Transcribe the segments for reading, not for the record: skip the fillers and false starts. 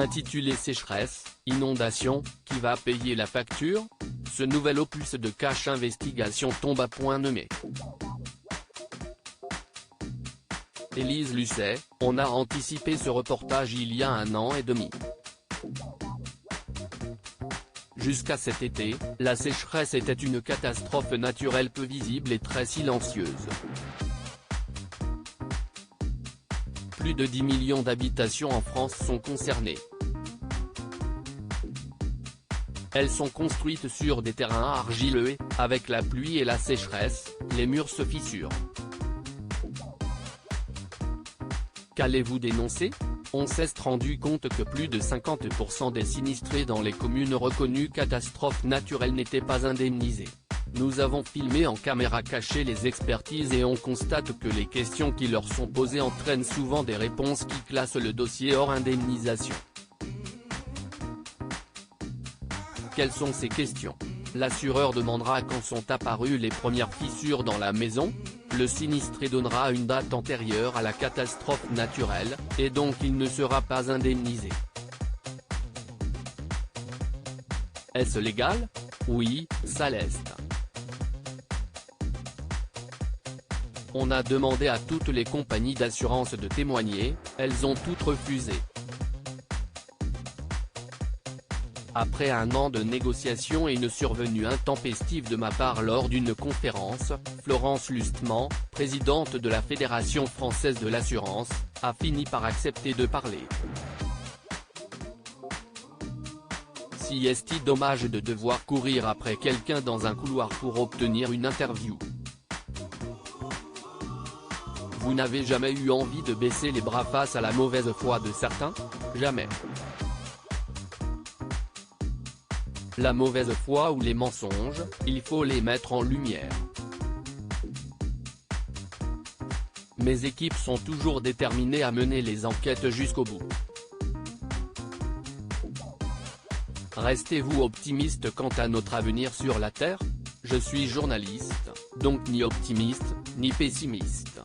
Intitulé Sécheresse, inondation, qui va payer la facture? Ce nouvel opus de Cache Investigation tombe à point nommé. Élise Lucet, on a anticipé ce reportage il y a 1 an et demi. Jusqu'à cet été, la sécheresse était une catastrophe naturelle peu visible et très silencieuse. Plus de 10 millions d'habitations en France sont concernées. Elles sont construites sur des terrains argileux et, avec la pluie et la sécheresse, les murs se fissurent. Qu'allez-vous dénoncer? On s'est rendu compte que plus de 50% des sinistrés dans les communes reconnues catastrophes naturelles n'étaient pas indemnisés. Nous avons filmé en caméra cachée les expertises et on constate que les questions qui leur sont posées entraînent souvent des réponses qui classent le dossier hors indemnisation. Quelles sont ces questions? L'assureur demandera quand sont apparues les premières fissures dans la maison. Le sinistré donnera une date antérieure à la catastrophe naturelle, et donc il ne sera pas indemnisé. Est-ce légal? Oui, ça l'est. On a demandé à toutes les compagnies d'assurance de témoigner, elles ont toutes refusé. Après 1 an de négociations et une survenue intempestive de ma part lors d'une conférence, Florence Lustman, présidente de la Fédération française de l'assurance, a fini par accepter de parler. Si est-il dommage de devoir courir après quelqu'un dans un couloir pour obtenir une interview? Vous n'avez jamais eu envie de baisser les bras face à la mauvaise foi de certains? Jamais. La mauvaise foi ou les mensonges, il faut les mettre en lumière. Mes équipes sont toujours déterminées à mener les enquêtes jusqu'au bout. Restez-vous optimiste quant à notre avenir sur la Terre? Je suis journaliste, donc ni optimiste, ni pessimiste.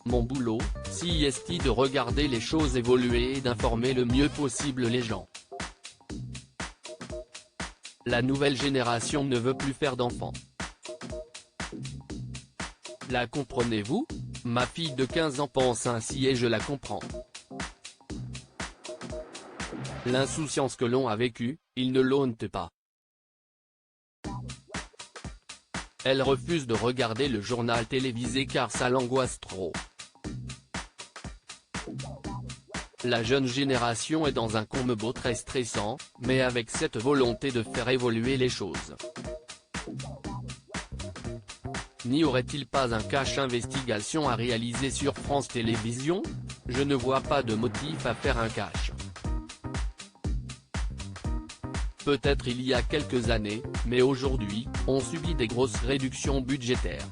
Mon boulot, si est de regarder les choses évoluer et d'informer le mieux possible les gens. La nouvelle génération ne veut plus faire d'enfants. La comprenez-vous? Ma fille de 15 ans pense ainsi et je la comprends. L'insouciance que l'on a vécue, ils ne l'ont pas. Elle refuse de regarder le journal télévisé car ça l'angoisse trop. La jeune génération est dans un combo très stressant, mais avec cette volonté de faire évoluer les choses. N'y aurait-il pas un cache investigation à réaliser sur France Télévisions? Je ne vois pas de motif à faire un cache. Peut-être il y a quelques années, mais aujourd'hui, on subit des grosses réductions budgétaires.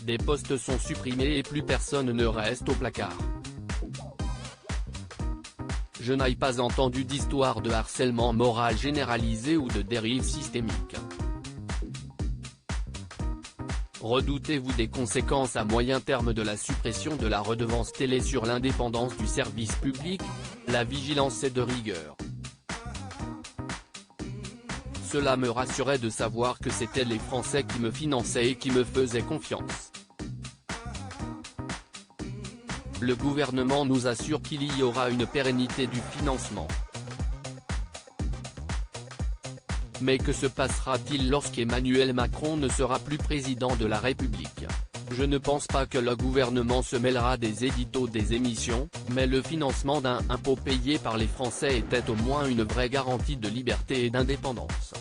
Des postes sont supprimés et plus personne ne reste au placard. Je n'ai pas entendu d'histoire de harcèlement moral généralisé ou de dérive systémique. Redoutez-vous des conséquences à moyen terme de la suppression de la redevance télé sur l'indépendance du service public? La vigilance est de rigueur. Cela me rassurait de savoir que c'étaient les Français qui me finançaient et qui me faisaient confiance. Le gouvernement nous assure qu'il y aura une pérennité du financement. Mais que se passera-t-il lorsqu'Emmanuel Macron ne sera plus président de la République? Je ne pense pas que le gouvernement se mêlera des éditos des émissions, mais le financement d'un impôt payé par les Français était au moins une vraie garantie de liberté et d'indépendance.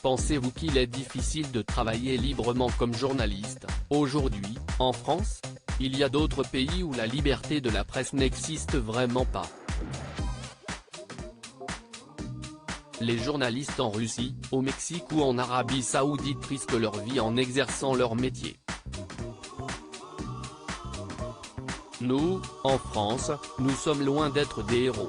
Pensez-vous qu'il est difficile de travailler librement comme journaliste, aujourd'hui, en France? Il y a d'autres pays où la liberté de la presse n'existe vraiment pas. Les journalistes en Russie, au Mexique ou en Arabie Saoudite risquent leur vie en exerçant leur métier. Nous, en France, nous sommes loin d'être des héros.